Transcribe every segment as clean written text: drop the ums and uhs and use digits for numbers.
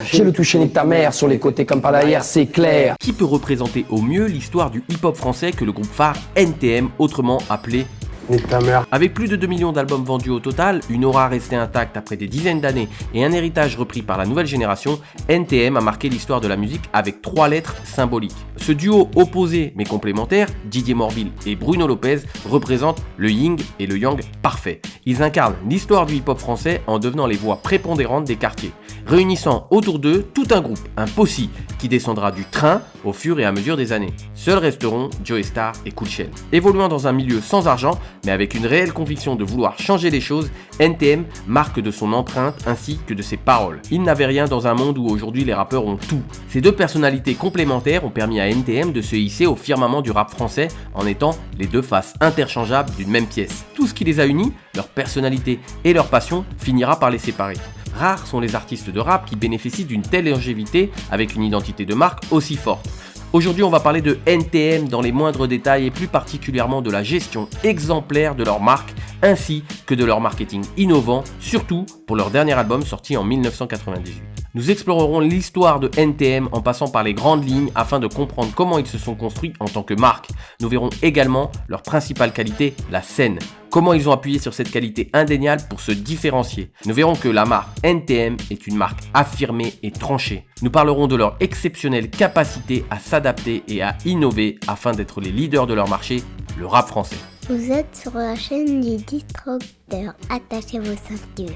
J'ai le toucher de ta mère sur les côtés comme par derrière, c'est clair. Qui peut représenter au mieux l'histoire du hip-hop français que le groupe phare NTM, autrement appelé Nique ta mère. Avec plus de 2 millions d'albums vendus au total, une aura restée intacte après des dizaines d'années et un héritage repris par la nouvelle génération, NTM a marqué l'histoire de la musique avec 3 lettres symboliques. Ce duo opposé mais complémentaire, Didier Morville et Bruno Lopez, représente le yin et le yang parfait. Ils incarnent l'histoire du hip-hop français en devenant les voix prépondérantes des quartiers, réunissant autour d'eux tout un groupe, un possi, qui descendra du train au fur et à mesure des années. Seuls resteront Joey Starr et Cool Chain. Évoluant dans un milieu sans argent, mais avec une réelle conviction de vouloir changer les choses, NTM marque de son empreinte ainsi que de ses paroles. Il n'avait rien dans un monde où aujourd'hui les rappeurs ont tout. Ces deux personnalités complémentaires ont permis à NTM de se hisser au firmament du rap français en étant les deux faces interchangeables d'une même pièce. Tout ce qui les a unis, leur personnalité et leur passion, finira par les séparer. Rares sont les artistes de rap qui bénéficient d'une telle longévité avec une identité de marque aussi forte. Aujourd'hui, on va parler de NTM dans les moindres détails et plus particulièrement de la gestion exemplaire de leur marque ainsi que de leur marketing innovant, surtout pour leur dernier album sorti en 1998. Nous explorerons l'histoire de NTM en passant par les grandes lignes afin de comprendre comment ils se sont construits en tant que marque. Nous verrons également leur principale qualité, la scène. Comment ils ont appuyé sur cette qualité indéniable pour se différencier. Nous verrons que la marque NTM est une marque affirmée et tranchée. Nous parlerons de leur exceptionnelle capacité à s'adapter et à innover afin d'être les leaders de leur marché, le rap français. Vous êtes sur la chaîne du Disrupteur. Attachez vos ceintures.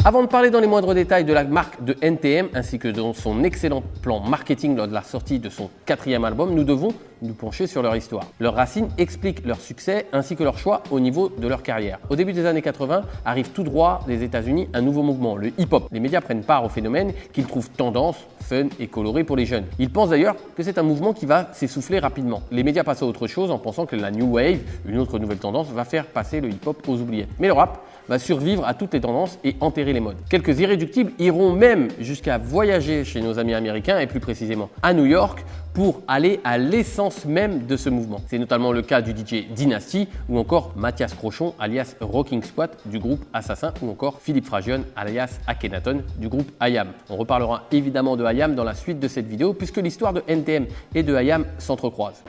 Avant de parler dans les moindres détails de la marque de NTM ainsi que de son excellent plan marketing lors de la sortie de son 4e album, nous devons nous pencher sur leur histoire. Leurs racines expliquent leur succès ainsi que leur choix au niveau de leur carrière. Au début des années 80, arrive tout droit des États-Unis un nouveau mouvement, le hip-hop. Les médias prennent part au phénomène qu'ils trouvent tendance, fun et coloré pour les jeunes. Ils pensent d'ailleurs que c'est un mouvement qui va s'essouffler rapidement. Les médias passent à autre chose en pensant que la New Wave, une autre nouvelle tendance, va faire passer le hip-hop aux oubliettes. Mais le rap va survivre à toutes les tendances et enterrer les modes. Quelques irréductibles iront même jusqu'à voyager chez nos amis américains et plus précisément à New York pour aller à l'essence même de ce mouvement. C'est notamment le cas du DJ Dynasty ou encore Mathias Crochon alias Rocking Squat du groupe Assassin ou encore Philippe Fragione alias Akhenaton du groupe IAM. On reparlera évidemment de IAM dans la suite de cette vidéo puisque l'histoire de NTM et de IAM s'entrecroisent.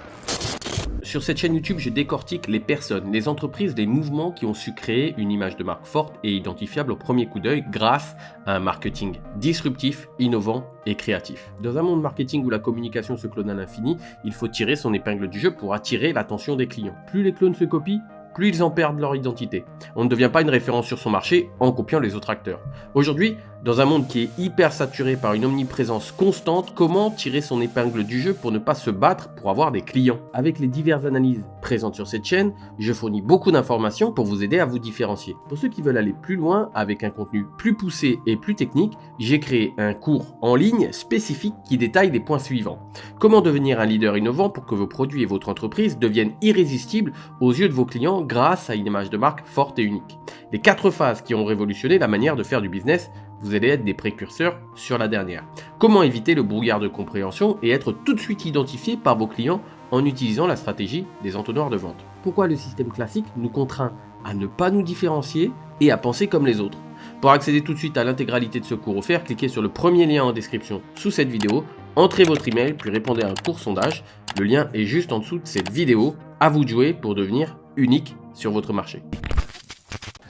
Sur cette chaîne YouTube, je décortique les personnes, les entreprises, les mouvements qui ont su créer une image de marque forte et identifiable au premier coup d'œil grâce à un marketing disruptif, innovant et créatif. Dans un monde marketing où la communication se clone à l'infini, il faut tirer son épingle du jeu pour attirer l'attention des clients. Plus les clones se copient, plus ils en perdent leur identité. On ne devient pas une référence sur son marché en copiant les autres acteurs. Aujourd'hui, dans un monde qui est hyper saturé par une omniprésence constante, comment tirer son épingle du jeu pour ne pas se battre pour avoir des clients? Avec les diverses analyses présentes sur cette chaîne, je fournis beaucoup d'informations pour vous aider à vous différencier. Pour ceux qui veulent aller plus loin avec un contenu plus poussé et plus technique, j'ai créé un cours en ligne spécifique qui détaille les points suivants. Comment devenir un leader innovant pour que vos produits et votre entreprise deviennent irrésistibles aux yeux de vos clients grâce à une image de marque forte et unique. Les 4 phases qui ont révolutionné la manière de faire du business, vous allez être des précurseurs sur la dernière. Comment éviter le brouillard de compréhension et être tout de suite identifié par vos clients en utilisant la stratégie des entonnoirs de vente. Pourquoi le système classique nous contraint à ne pas nous différencier et à penser comme les autres. Pour accéder tout de suite à l'intégralité de ce cours offert, cliquez sur le premier lien en description sous cette vidéo, entrez votre email puis répondez à un court sondage. Le lien est juste en dessous de cette vidéo. À vous de jouer pour devenir unique sur votre marché.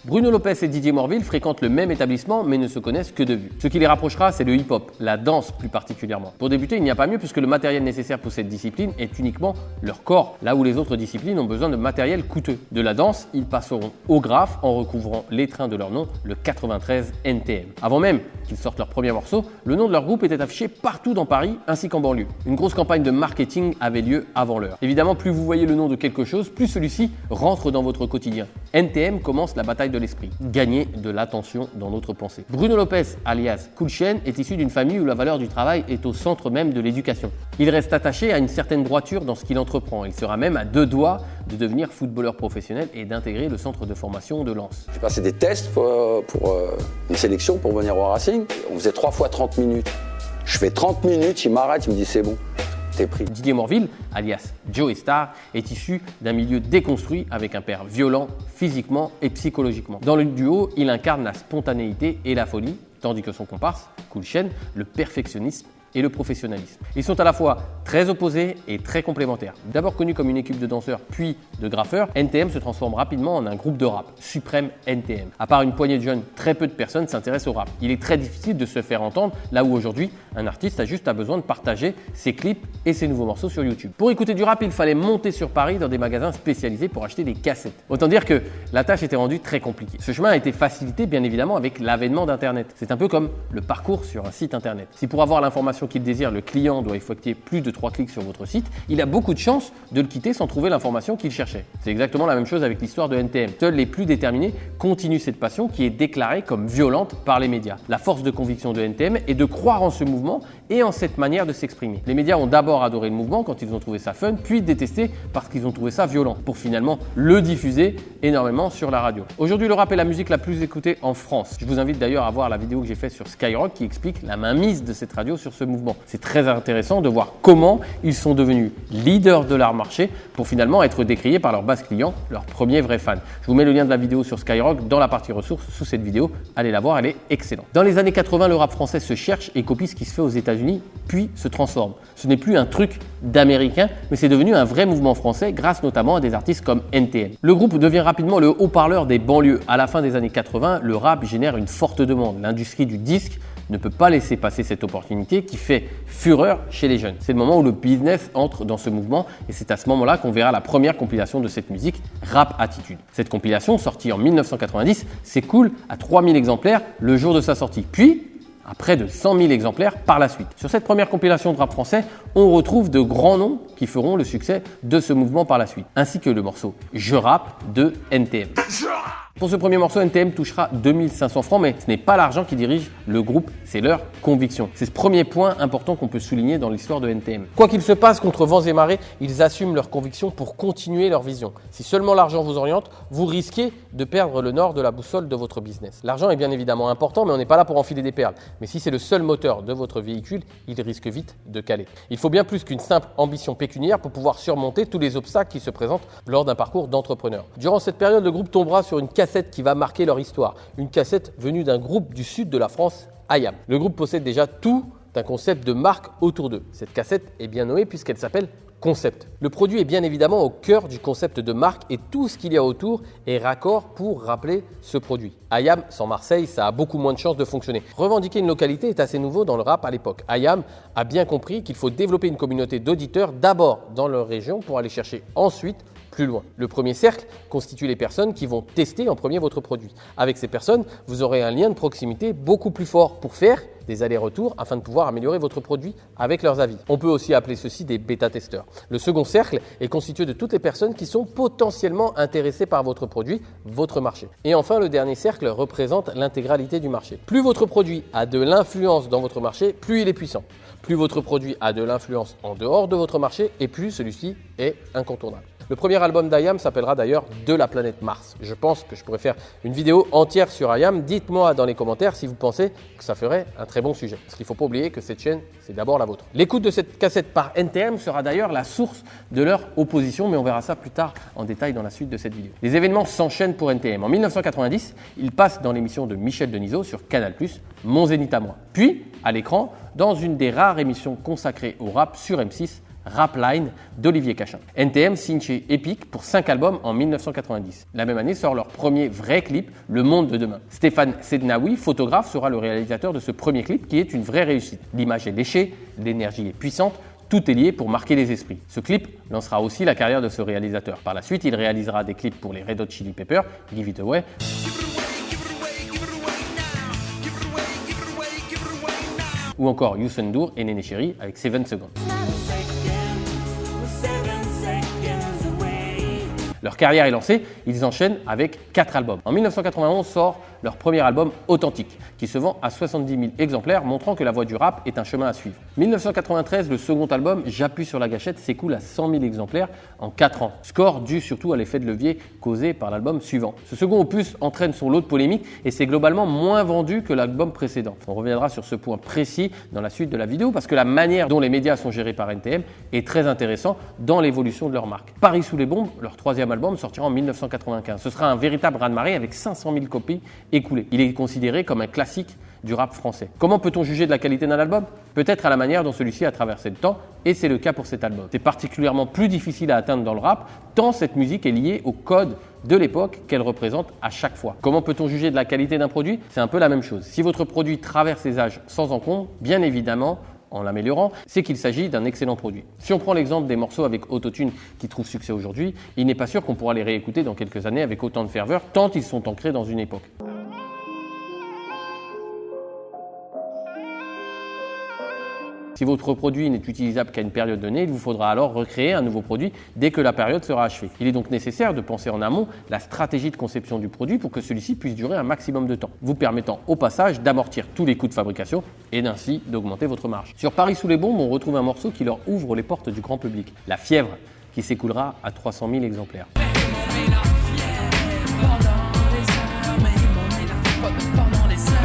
Bruno Lopez et Didier Morville fréquentent le même établissement mais ne se connaissent que de vue. Ce qui les rapprochera, c'est le hip-hop, la danse plus particulièrement. Pour débuter, il n'y a pas mieux puisque le matériel nécessaire pour cette discipline est uniquement leur corps, là où les autres disciplines ont besoin de matériel coûteux. De la danse, ils passeront au graphe en recouvrant l'étreint de leur nom, le 93 NTM. Avant même qu'ils sortent leur premier morceau, le nom de leur groupe était affiché partout dans Paris ainsi qu'en banlieue. Une grosse campagne de marketing avait lieu avant l'heure. Évidemment, plus vous voyez le nom de quelque chose, plus celui-ci rentre dans votre quotidien. NTM commence la bataille de l'esprit, gagner de l'attention dans notre pensée. Bruno Lopez, alias Cool Chain, est issu d'une famille où la valeur du travail est au centre même de l'éducation. Il reste attaché à une certaine droiture dans ce qu'il entreprend. Il sera même à 2 doigts de devenir footballeur professionnel et d'intégrer le centre de formation de Lens. J'ai passé des tests pour une sélection pour venir au Racing. On faisait 3 fois 30 minutes. Je fais 30 minutes, il m'arrête, il me dit c'est bon. T'es pris. Didier Morville, alias Joey Starr, est issu d'un milieu déconstruit avec un père violent physiquement et psychologiquement. Dans le duo, il incarne la spontanéité et la folie, tandis que son comparse, Cool Chain, le perfectionnisme et le professionnalisme. Ils sont à la fois très opposés et très complémentaires. D'abord connu comme une équipe de danseurs puis de graffeurs, NTM se transforme rapidement en un groupe de rap, Supreme NTM. À part une poignée de jeunes, très peu de personnes s'intéressent au rap. Il est très difficile de se faire entendre, là où aujourd'hui, un artiste a juste besoin de partager ses clips et ses nouveaux morceaux sur YouTube. Pour écouter du rap, il fallait monter sur Paris dans des magasins spécialisés pour acheter des cassettes. Autant dire que la tâche était rendue très compliquée. Ce chemin a été facilité bien évidemment avec l'avènement d'Internet. C'est un peu comme le parcours sur un site Internet. Si pour avoir l'information qu'il désire, le client doit effectuer plus de 3 clics sur votre site, il a beaucoup de chances de le quitter sans trouver l'information qu'il cherchait. C'est exactement la même chose avec l'histoire de NTM. Seuls les plus déterminés continuent cette passion qui est déclarée comme violente par les médias. La force de conviction de NTM est de croire en ce mouvement et en cette manière de s'exprimer. Les médias ont d'abord adoré le mouvement quand ils ont trouvé ça fun, puis détesté parce qu'ils ont trouvé ça violent, pour finalement le diffuser énormément sur la radio. Aujourd'hui, le rap est la musique la plus écoutée en France. Je vous invite d'ailleurs à voir la vidéo que j'ai faite sur Skyrock qui explique la mainmise de cette radio sur ce mouvement. C'est très intéressant de voir comment ils sont devenus leaders de leur marché pour finalement être décriés par leurs bases clients, leurs premiers vrais fans. Je vous mets le lien de la vidéo sur Skyrock dans la partie ressources sous cette vidéo. Allez la voir, elle est excellente. Dans les années 80, le rap français se cherche et copie ce qui se fait aux États-Unis, puis se transforme. Ce n'est plus un truc d'américain, mais c'est devenu un vrai mouvement français grâce notamment à des artistes comme NTM. Le groupe devient rapidement le haut-parleur des banlieues. À la fin des années 80, le rap génère une forte demande. L'industrie du disque ne peut pas laisser passer cette opportunité qui fait fureur chez les jeunes. C'est le moment où le business entre dans ce mouvement et c'est à ce moment-là qu'on verra la première compilation de cette musique, Rap Attitude. Cette compilation, sortie en 1990, s'écoule à 3000 exemplaires le jour de sa sortie, puis à près de 100 000 exemplaires par la suite. Sur cette première compilation de rap français, on retrouve de grands noms qui feront le succès de ce mouvement par la suite, ainsi que le morceau Je rappe de NTM. Pour ce premier morceau, NTM touchera 2500 francs, mais ce n'est pas l'argent qui dirige le groupe, c'est leur conviction. C'est ce premier point important qu'on peut souligner dans l'histoire de NTM. Quoi qu'il se passe contre vents et marées, ils assument leur conviction pour continuer leur vision. Si seulement l'argent vous oriente, vous risquez de perdre le nord de la boussole de votre business. L'argent est bien évidemment important, mais on n'est pas là pour enfiler des perles. Mais si c'est le seul moteur de votre véhicule, il risque vite de caler. Il faut bien plus qu'une simple ambition pécuniaire pour pouvoir surmonter tous les obstacles qui se présentent lors d'un parcours d'entrepreneur. Durant cette période, le groupe tombera sur une cassette qui va marquer leur histoire. Une cassette venue d'un groupe du sud de la France, IAM. Le groupe possède déjà tout un concept de marque autour d'eux. Cette cassette est bien nommée puisqu'elle s'appelle Concept. Le produit est bien évidemment au cœur du concept de marque et tout ce qu'il y a autour est raccord pour rappeler ce produit. IAM, sans Marseille, ça a beaucoup moins de chances de fonctionner. Revendiquer une localité est assez nouveau dans le rap à l'époque. IAM a bien compris qu'il faut développer une communauté d'auditeurs d'abord dans leur région pour aller chercher ensuite plus loin. Le premier cercle constitue les personnes qui vont tester en premier votre produit. Avec ces personnes, vous aurez un lien de proximité beaucoup plus fort pour faire des allers-retours afin de pouvoir améliorer votre produit avec leurs avis. On peut aussi appeler ceci des bêta-testeurs. Le second cercle est constitué de toutes les personnes qui sont potentiellement intéressées par votre produit, votre marché. Et enfin, le dernier cercle représente l'intégralité du marché. Plus votre produit a de l'influence dans votre marché, plus il est puissant. Plus votre produit a de l'influence en dehors de votre marché et plus celui-ci est incontournable. Le premier album d'IAM s'appellera d'ailleurs De la planète Mars. Je pense que je pourrais faire une vidéo entière sur IAM. Dites-moi dans les commentaires si vous pensez que ça ferait un très bon sujet. Parce qu'il ne faut pas oublier que cette chaîne, c'est d'abord la vôtre. L'écoute de cette cassette par NTM sera d'ailleurs la source de leur opposition, mais on verra ça plus tard en détail dans la suite de cette vidéo. Les événements s'enchaînent pour NTM. En 1990, il passe dans l'émission de Michel Denisot sur Canal+, Mon Zénith à moi. Puis, à l'écran, dans une des rares émissions consacrées au rap sur M6, Rapline d'Olivier Cachin. NTM signe chez Epic pour 5 albums en 1990. La même année sort leur premier vrai clip, Le Monde de demain. Stéphane Sednaoui, photographe, sera le réalisateur de ce premier clip qui est une vraie réussite. L'image est léchée, l'énergie est puissante, tout est lié pour marquer les esprits. Ce clip lancera aussi la carrière de ce réalisateur. Par la suite, il réalisera des clips pour les Red Hot Chili Peppers, Give It Away, ou encore Youssou N'Dour et Néné Chéri avec 7 Seconds. Leur carrière est lancée, ils enchaînent avec 4 albums. En 1991 sort leur premier album Authentique, qui se vend à 70 000 exemplaires, montrant que la voie du rap est un chemin à suivre. 1993, le second album, J'appuie sur la gâchette, s'écoule à 100 000 exemplaires en 4 ans. Score dû surtout à l'effet de levier causé par l'album suivant. Ce second opus entraîne son lot de polémiques et c'est globalement moins vendu que l'album précédent. On reviendra sur ce point précis dans la suite de la vidéo parce que la manière dont les médias sont gérés par NTM est très intéressant dans l'évolution de leur marque. Paris sous les bombes, leur troisième album, sortira en 1995. Ce sera un véritable raz-de-marée avec 500 000 copies écoulées. Il est considéré comme un classique du rap français. Comment peut-on juger de la qualité d'un album? Peut-être à la manière dont celui-ci a traversé le temps, et c'est le cas pour cet album. C'est particulièrement plus difficile à atteindre dans le rap, tant cette musique est liée au code de l'époque qu'elle représente à chaque fois. Comment peut-on juger de la qualité d'un produit? C'est un peu la même chose. Si votre produit traverse les âges sans encombre, bien évidemment, en l'améliorant, c'est qu'il s'agit d'un excellent produit. Si on prend l'exemple des morceaux avec autotune qui trouvent succès aujourd'hui, il n'est pas sûr qu'on pourra les réécouter dans quelques années avec autant de ferveur, tant ils sont ancrés dans une époque. Si votre produit n'est utilisable qu'à une période donnée, il vous faudra alors recréer un nouveau produit dès que la période sera achevée. Il est donc nécessaire de penser en amont la stratégie de conception du produit pour que celui-ci puisse durer un maximum de temps, vous permettant au passage d'amortir tous les coûts de fabrication et d'ainsi d'augmenter votre marge. Sur Paris sous les bombes, on retrouve un morceau qui leur ouvre les portes du grand public, La Fièvre, qui s'écoulera à 300 000 exemplaires.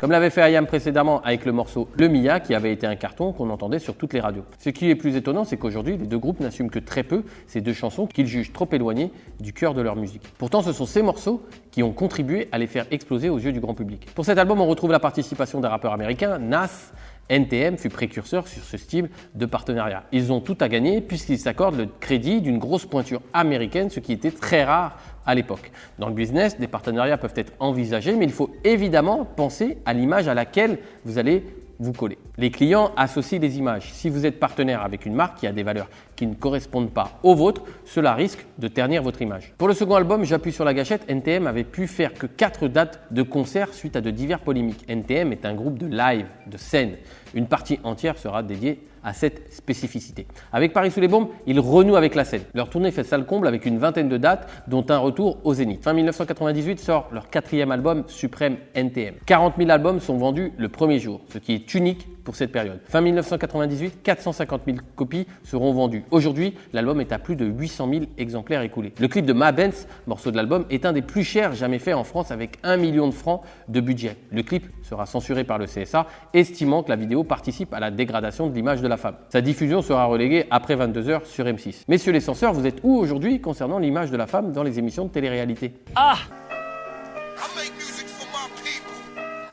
Comme l'avait fait IAM précédemment avec le morceau Le Mia qui avait été un carton qu'on entendait sur toutes les radios. Ce qui est plus étonnant, c'est qu'aujourd'hui, les deux groupes n'assument que très peu ces deux chansons qu'ils jugent trop éloignées du cœur de leur musique. Pourtant, ce sont ces morceaux qui ont contribué à les faire exploser aux yeux du grand public. Pour cet album, on retrouve la participation d'un rappeur américain, Nas. NTM fut précurseur sur ce style de partenariat. Ils ont tout à gagner puisqu'ils s'accordent le crédit d'une grosse pointure américaine, ce qui était très rare à l'époque. Dans le business, des partenariats peuvent être envisagés, mais il faut évidemment penser à l'image à laquelle vous allez vous coller. Les clients associent les images. Si vous êtes partenaire avec une marque qui a des valeurs qui ne correspondent pas aux vôtres, cela risque de ternir votre image. Pour le second album, J'appuie sur la gâchette, NTM avait pu faire que 4 dates de concerts suite à de divers polémiques. NTM est un groupe de live, de scène. Une partie entière sera dédiée à cette spécificité. Avec Paris sous les bombes, ils renouent avec la scène. Leur tournée fait salle comble avec une vingtaine de dates, dont un retour au Zénith. Fin 1998 sort leur 4e album, Suprême NTM. 40 000 albums sont vendus le premier jour, ce qui est unique pour cette période. Fin 1998, 450 000 copies seront vendues. Aujourd'hui, l'album est à plus de 800 000 exemplaires écoulés. Le clip de Ma Benz, morceau de l'album, est un des plus chers jamais faits en France avec 1 million de francs de budget. Le clip sera censuré par le CSA, estimant que la vidéo participe à la dégradation de l'image de la femme. Sa diffusion sera reléguée après 22h sur M6. Messieurs les censeurs, vous êtes où aujourd'hui concernant l'image de la femme dans les émissions de télé-réalité?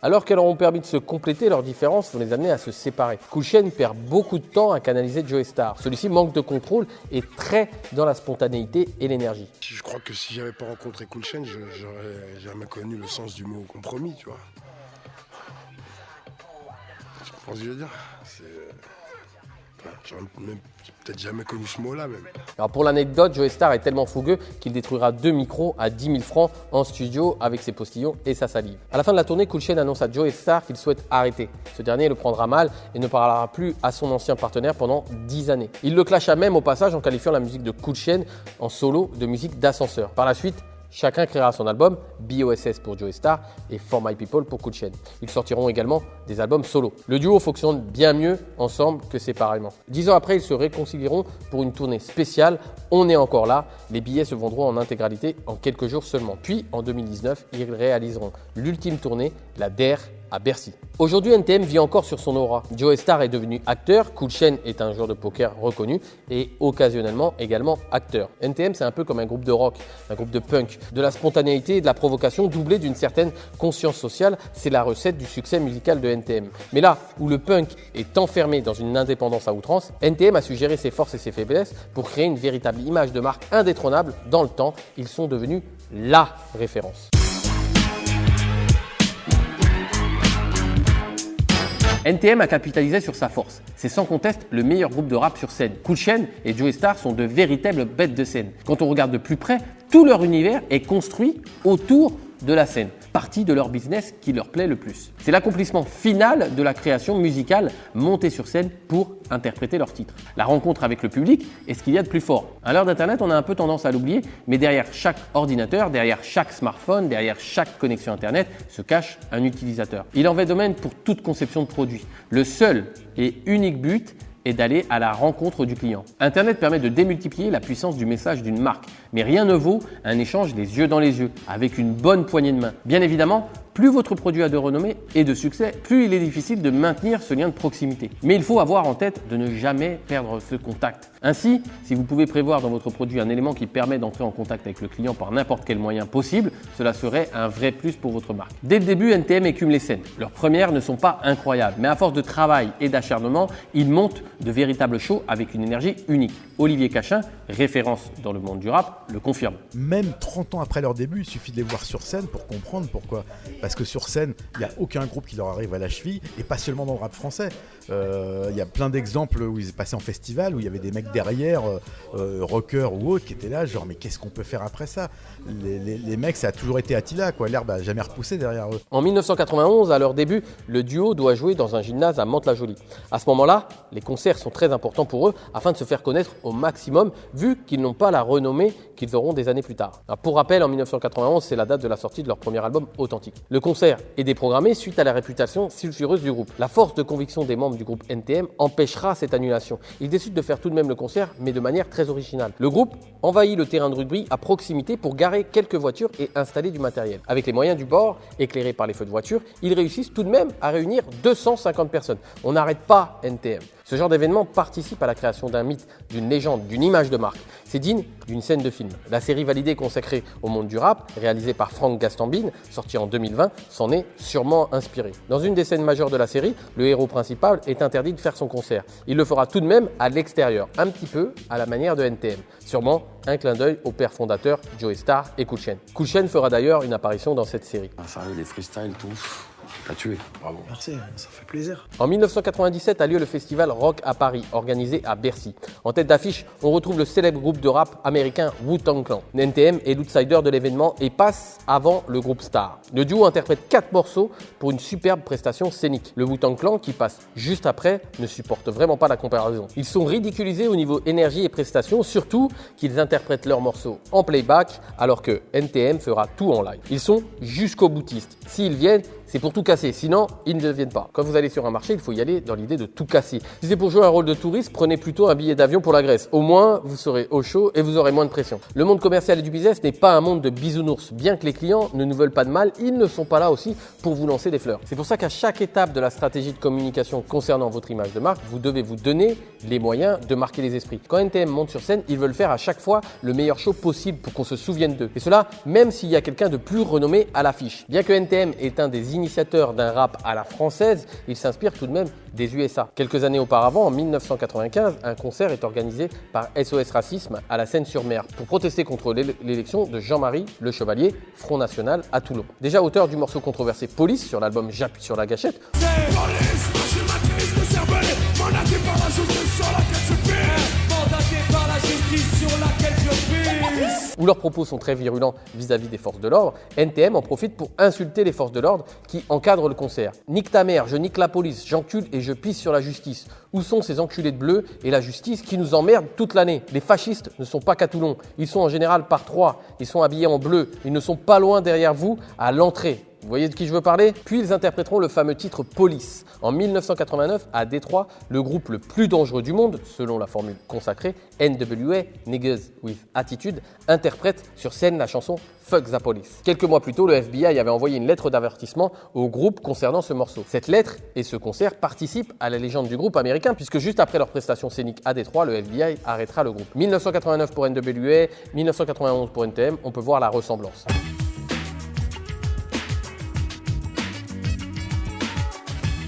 Alors qu'elles auront permis de se compléter, leurs différences vont les amener à se séparer. Cool Chain perd beaucoup de temps à canaliser Joey Starr. Celui-ci manque de contrôle et très dans la spontanéité et l'énergie. Je crois que si j'avais pas rencontré Cool Chain, j'aurais jamais connu le sens du mot compromis, tu vois. Tu comprends ce que je veux dire? J'aurais même peut-être jamais connu ce mot-là même. Alors pour l'anecdote, Joey Starr est tellement fougueux qu'il détruira 2 micros à 10 000 francs en studio avec ses postillons et sa salive. À la fin de la tournée, Cool Chain annonce à Joey Starr qu'il souhaite arrêter. Ce dernier le prendra mal et ne parlera plus à son ancien partenaire pendant 10 années. Il le clasha même au passage en qualifiant la musique de Cool Chain en solo de musique d'ascenseur. Par la suite, chacun créera son album, BOSS pour Joey Starr et For My People pour Cool Chain. Ils sortiront également des albums solo. Le duo fonctionne bien mieux ensemble que séparément. 10 ans après, ils se réconcilieront pour une tournée spéciale. On est encore là. Les billets se vendront en intégralité en quelques jours seulement. Puis, en 2019, ils réaliseront l'ultime tournée, la DER à Bercy. Aujourd'hui, NTM vit encore sur son aura. Joey Starr est devenu acteur, Cool Chain est un joueur de poker reconnu et occasionnellement également acteur. NTM, c'est un peu comme un groupe de rock, un groupe de punk. De la spontanéité et de la provocation doublée d'une certaine conscience sociale, c'est la recette du succès musical de NTM. Mais là où le punk est enfermé dans une indépendance à outrance, NTM a su gérer ses forces et ses faiblesses pour créer une véritable image de marque indétrônable dans le temps. Ils sont devenus la référence. NTM a capitalisé sur sa force. C'est sans conteste le meilleur groupe de rap sur scène. Cool Chain et Joey Starr sont de véritables bêtes de scène. Quand on regarde de plus près, tout leur univers est construit autour de la scène. partie de leur business qui leur plaît le plus. C'est l'accomplissement final de la création musicale montée sur scène pour interpréter leur titre. La rencontre avec le public est ce qu'il y a de plus fort. À l'heure d'Internet, on a un peu tendance à l'oublier, mais derrière chaque ordinateur, derrière chaque smartphone, derrière chaque connexion Internet, se cache un utilisateur. Il en va de même pour toute conception de produit. Le seul et unique but est d'aller à la rencontre du client. Internet permet de démultiplier la puissance du message d'une marque, mais rien ne vaut un échange les yeux dans les yeux, avec une bonne poignée de main. Bien évidemment, plus votre produit a de renommée et de succès, plus il est difficile de maintenir ce lien de proximité. Mais il faut avoir en tête de ne jamais perdre ce contact. Ainsi, si vous pouvez prévoir dans votre produit un élément qui permet d'entrer en contact avec le client par n'importe quel moyen possible, cela serait un vrai plus pour votre marque. Dès le début, NTM écume les scènes. Leurs premières ne sont pas incroyables, mais à force de travail et d'acharnement, ils montent de véritables shows avec une énergie unique. Olivier Cachin, référence dans le monde du rap, le confirme. Même 30 ans après leur début, il suffit de les voir sur scène pour comprendre pourquoi. Parce que sur scène, il n'y a aucun groupe qui leur arrive à la cheville, et pas seulement dans le rap français. Il y a plein d'exemples où ils passaient en festival, où il y avait des mecs derrière, rockers ou autres, qui étaient là, genre mais qu'est-ce qu'on peut faire après ça ? Les mecs, ça a toujours été Attila, quoi. L'herbe n'a jamais repoussé derrière eux. En 1991, à leur début, le duo doit jouer dans un gymnase à Mantes-la-Jolie. À ce moment-là, les concerts sont très importants pour eux afin de se faire connaître au maximum, vu qu'ils n'ont pas la renommée qu'ils auront des années plus tard. Alors, pour rappel, en 1991, c'est la date de la sortie de leur premier album Authentique. Le concert est déprogrammé suite à la réputation sulfureuse du groupe. La force de conviction des membres du groupe NTM empêchera cette annulation. Ils décident de faire tout de même le concert, mais de manière très originale. Le groupe envahit le terrain de rugby à proximité pour garer quelques voitures et installer du matériel. Avec les moyens du bord, éclairés par les feux de voiture, ils réussissent tout de même à réunir 250 personnes. On n'arrête pas NTM. Ce genre d'événement participe à la création d'un mythe, d'une légende, d'une image de marque. C'est digne d'une scène de film. La série validée consacrée au monde du rap, réalisée par Franck Gastambide, sortie en 2020, s'en est sûrement inspirée. Dans une des scènes majeures de la série, le héros principal est interdit de faire son concert. Il le fera tout de même à l'extérieur, un petit peu à la manière de NTM. Sûrement un clin d'œil au père fondateur Joey Starr et Cool Chain. Cool Chain fera d'ailleurs une apparition dans cette série. Ah, sérieux, les freestyles, tout. T'as tué, bravo. Merci, ça fait plaisir. En 1997 a lieu le festival Rock à Paris, organisé à Bercy. En tête d'affiche, on retrouve le célèbre groupe de rap américain Wu-Tang Clan. NTM est l'outsider de l'événement et passe avant le groupe Star. Le duo interprète 4 morceaux pour une superbe prestation scénique. Le Wu-Tang Clan, qui passe juste après, ne supporte vraiment pas la comparaison. Ils sont ridiculisés au niveau énergie et prestations, surtout qu'ils interprètent leurs morceaux en playback alors que NTM fera tout en live. Ils sont jusqu'au boutiste. S'ils viennent, c'est pour tout casser, sinon ils ne viennent pas. Quand vous allez sur un marché, il faut y aller dans l'idée de tout casser. Si c'est pour jouer un rôle de touriste, prenez plutôt un billet d'avion pour la Grèce. Au moins, vous serez au chaud et vous aurez moins de pression. Le monde commercial et du business n'est pas un monde de bisounours. Bien que les clients ne nous veulent pas de mal, ils ne sont pas là aussi pour vous lancer des fleurs. C'est pour ça qu'à chaque étape de la stratégie de communication concernant votre image de marque, vous devez vous donner les moyens de marquer les esprits. Quand NTM monte sur scène, ils veulent faire à chaque fois le meilleur show possible pour qu'on se souvienne d'eux. Et cela, même s'il y a quelqu'un de plus renommé à l'affiche. Bien que NTM est un des initiateurs d'un rap à la française, il s'inspire tout de même des USA. Quelques années auparavant, en 1995, un concert est organisé par SOS Racisme à la Seine-sur-Mer pour protester contre l'élection de Jean-Marie Le Chevalier, Front National à Toulon. Déjà auteur du morceau controversé Police sur l'album J'appuie sur la gâchette, où leurs propos sont très virulents vis-à-vis des forces de l'ordre, NTM en profite pour insulter les forces de l'ordre qui encadrent le concert. Nique ta mère, je nique la police, j'encule et je pisse sur la justice. Où sont ces enculés de bleu et la justice qui nous emmerdent toute l'année? Les fascistes ne sont pas qu'à Toulon, ils sont en général par 3, ils sont habillés en bleu, ils ne sont pas loin derrière vous à l'entrée. Vous voyez de qui je veux parler? Puis ils interpréteront le fameux titre Police. En 1989, à Détroit, le groupe le plus dangereux du monde, selon la formule consacrée, NWA, Niggas with Attitude, interprète sur scène la chanson Fuck the Police. Quelques mois plus tôt, le FBI avait envoyé une lettre d'avertissement au groupe concernant ce morceau. Cette lettre et ce concert participent à la légende du groupe américain, puisque juste après leur prestation scénique à Détroit, le FBI arrêtera le groupe. 1989 pour NWA, 1991 pour NTM, on peut voir la ressemblance.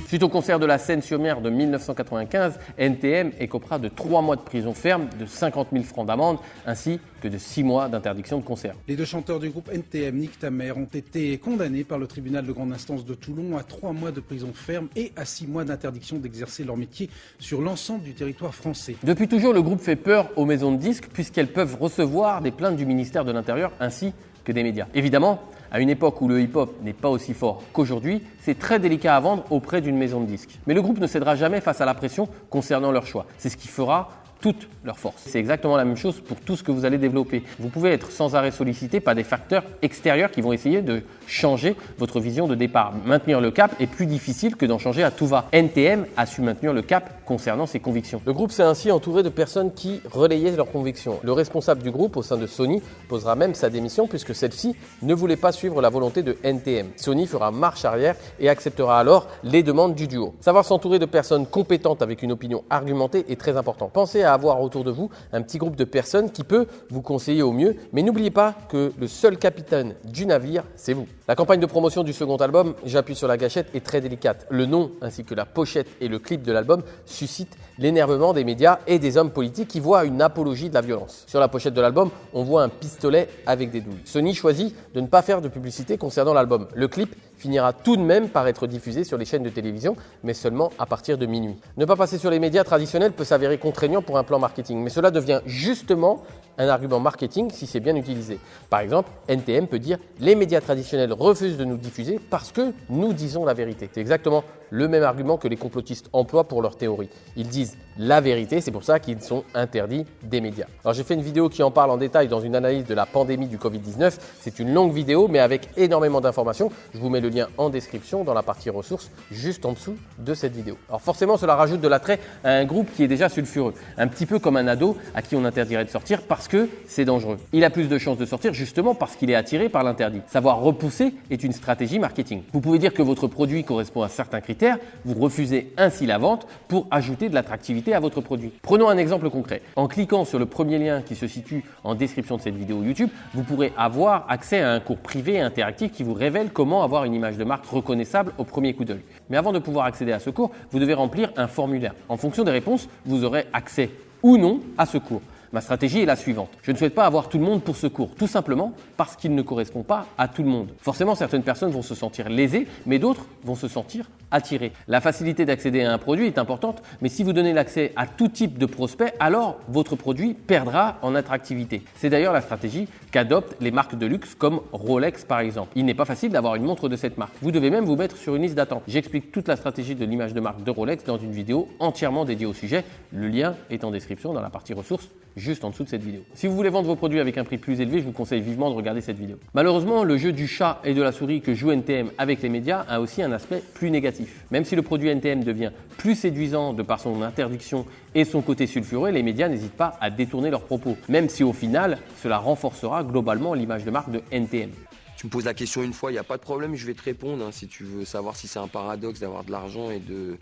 Suite au concert de la Seine-sur-Mer de 1995, NTM écopera de 3 mois de prison ferme, de 50 000 francs d'amende, ainsi que de 6 mois d'interdiction de concert. Les 2 chanteurs du groupe NTM, Nique ta mère, ont été condamnés par le tribunal de grande instance de Toulon à 3 mois de prison ferme et à 6 mois d'interdiction d'exercer leur métier sur l'ensemble du territoire français. Depuis toujours, le groupe fait peur aux maisons de disques puisqu'elles peuvent recevoir des plaintes du ministère de l'Intérieur ainsi que des médias. Évidemment, À une époque où le hip-hop n'est pas aussi fort qu'aujourd'hui, c'est très délicat à vendre auprès d'une maison de disques. Mais le groupe ne cédera jamais face à la pression concernant leur choix. C'est ce qui fera toute leur force. C'est exactement la même chose pour tout ce que vous allez développer. Vous pouvez être sans arrêt sollicité par des facteurs extérieurs qui vont essayer de changer votre vision de départ. Maintenir le cap est plus difficile que d'en changer à tout va. NTM a su maintenir le cap concernant ses convictions. Le groupe s'est ainsi entouré de personnes qui relayaient leurs convictions. Le responsable du groupe au sein de Sony posera même sa démission puisque celle-ci ne voulait pas suivre la volonté de NTM. Sony fera marche arrière et acceptera alors les demandes du duo. Savoir s'entourer de personnes compétentes avec une opinion argumentée est très important. Pensez à avoir autour de vous un petit groupe de personnes qui peut vous conseiller au mieux, mais n'oubliez pas que le seul capitaine du navire, c'est vous. La campagne de promotion du second album, J'appuie sur la gâchette, est très délicate. Le nom ainsi que la pochette et le clip de l'album suscitent l'énervement des médias et des hommes politiques qui voient une apologie de la violence. Sur la pochette de l'album, on voit un pistolet avec des douilles. Sony choisit de ne pas faire de publicité concernant l'album. Le clip finira tout de même par être diffusé sur les chaînes de télévision, mais seulement à partir de minuit. Ne pas passer sur les médias traditionnels peut s'avérer contraignant pour un plan marketing, mais cela devient justement un argument marketing si c'est bien utilisé. Par exemple, NTM peut dire « Les médias traditionnels refusent de nous diffuser parce que nous disons la vérité ». C'est exactement le même argument que les complotistes emploient pour leur théorie. Ils disent la vérité, c'est pour ça qu'ils sont interdits des médias. Alors j'ai fait une vidéo qui en parle en détail dans une analyse de la pandémie du Covid-19. C'est une longue vidéo mais avec énormément d'informations. Je vous mets le lien en description dans la partie ressources juste en dessous de cette vidéo. Alors forcément cela rajoute de l'attrait à un groupe qui est déjà sulfureux. Un petit peu comme un ado à qui on interdirait de sortir parce que c'est dangereux. Il a plus de chances de sortir justement parce qu'il est attiré par l'interdit. Savoir repousser est une stratégie marketing. Vous pouvez dire que votre produit correspond à certains critères, vous refusez ainsi la vente pour ajouter de l'attractivité à votre produit. Prenons un exemple concret. En cliquant sur le premier lien qui se situe en description de cette vidéo YouTube, vous pourrez avoir accès à un cours privé et interactif qui vous révèle comment avoir une image de marque reconnaissable au premier coup d'œil. Mais avant de pouvoir accéder à ce cours, vous devez remplir un formulaire. En fonction des réponses, vous aurez accès ou non à ce cours. Ma stratégie est la suivante. Je ne souhaite pas avoir tout le monde pour ce cours, tout simplement parce qu'il ne correspond pas à tout le monde. Forcément, certaines personnes vont se sentir lésées, mais d'autres vont se sentir attirées. La facilité d'accéder à un produit est importante, mais si vous donnez l'accès à tout type de prospects, alors votre produit perdra en attractivité. C'est d'ailleurs la stratégie qu'adoptent les marques de luxe comme Rolex par exemple. Il n'est pas facile d'avoir une montre de cette marque. Vous devez même vous mettre sur une liste d'attente. J'explique toute la stratégie de l'image de marque de Rolex dans une vidéo entièrement dédiée au sujet. Le lien est en description dans la partie ressources juste en dessous de cette vidéo. Si vous voulez vendre vos produits avec un prix plus élevé, je vous conseille vivement de regarder cette vidéo. Malheureusement, le jeu du chat et de la souris que joue NTM avec les médias a aussi un aspect plus négatif. Même si le produit NTM devient plus séduisant de par son interdiction et son côté sulfureux, les médias n'hésitent pas à détourner leurs propos, même si au final, cela renforcera globalement l'image de marque de NTM. Tu me poses la question une fois, il n'y a pas de problème, je vais te répondre. Si tu veux savoir si c'est un paradoxe d'avoir de l'argent et de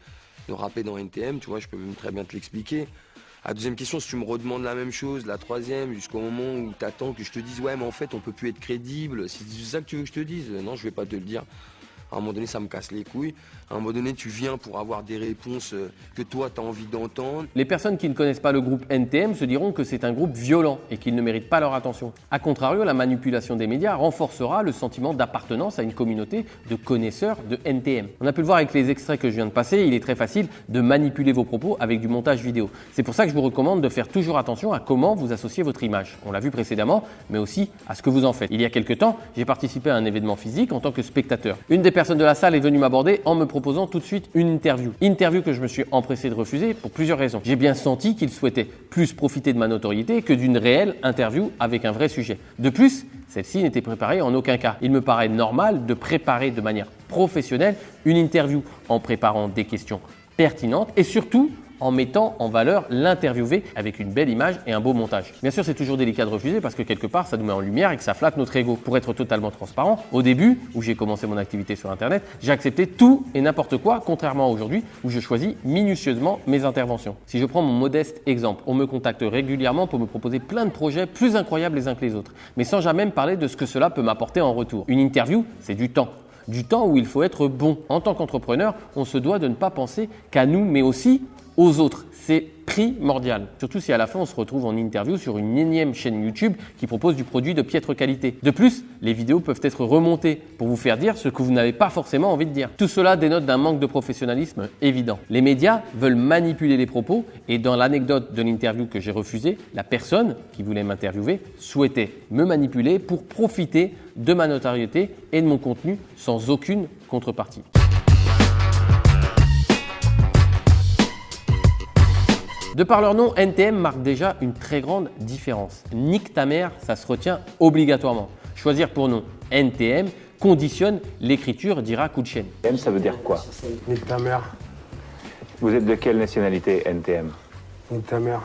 rapper dans NTM, tu vois, je peux même très bien te l'expliquer. La deuxième question, si tu me redemandes la même chose, la troisième, jusqu'au moment où tu attends que je te dise « Ouais, mais en fait, on peut plus être crédible. » Si c'est ça que tu veux que je te dise, non, je vais pas te le dire. À un moment donné, ça me casse les couilles. À un moment donné, tu viens pour avoir des réponses que toi, tu as envie d'entendre. Les personnes qui ne connaissent pas le groupe NTM se diront que c'est un groupe violent et qu'il ne mérite pas leur attention. A contrario, la manipulation des médias renforcera le sentiment d'appartenance à une communauté de connaisseurs de NTM. On a pu le voir avec les extraits que je viens de passer, il est très facile de manipuler vos propos avec du montage vidéo. C'est pour ça que je vous recommande de faire toujours attention à comment vous associez votre image. On l'a vu précédemment, mais aussi à ce que vous en faites. Il y a quelques temps, j'ai participé à un événement physique en tant que spectateur. Une des personnes de la salle est venue m'aborder en me proposant tout de suite une interview. Interview que je me suis empressé de refuser pour plusieurs raisons. J'ai bien senti qu'il souhaitait plus profiter de ma notoriété que d'une réelle interview avec un vrai sujet. De plus, celle-ci n'était préparée en aucun cas. Il me paraît normal de préparer de manière professionnelle une interview en préparant des questions pertinentes et surtout en mettant en valeur l'interviewé avec une belle image et un beau montage. Bien sûr, c'est toujours délicat de refuser parce que quelque part, ça nous met en lumière et que ça flatte notre ego. Pour être totalement transparent, au début, où j'ai commencé mon activité sur Internet, j'ai accepté tout et n'importe quoi, contrairement à aujourd'hui où je choisis minutieusement mes interventions. Si je prends mon modeste exemple, on me contacte régulièrement pour me proposer plein de projets plus incroyables les uns que les autres, mais sans jamais me parler de ce que cela peut m'apporter en retour. Une interview, c'est du temps. Du temps où il faut être bon. En tant qu'entrepreneur, on se doit de ne pas penser qu'à nous, mais aussi aux autres. C'est primordial. Surtout si à la fin on se retrouve en interview sur une énième chaîne YouTube qui propose du produit de piètre qualité. De plus, les vidéos peuvent être remontées pour vous faire dire ce que vous n'avez pas forcément envie de dire. Tout cela dénote d'un manque de professionnalisme évident. Les médias veulent manipuler les propos et dans l'anecdote de l'interview que j'ai refusée, la personne qui voulait m'interviewer souhaitait me manipuler pour profiter de ma notoriété et de mon contenu sans aucune contrepartie. De par leur nom, NTM marque déjà une très grande différence. Nique ta mère, ça se retient obligatoirement. Choisir pour nom NTM conditionne l'écriture, dira Kulchen. NTM, ça veut dire quoi? Nique ta mère. Vous êtes de quelle nationalité, NTM? Nique ta mère.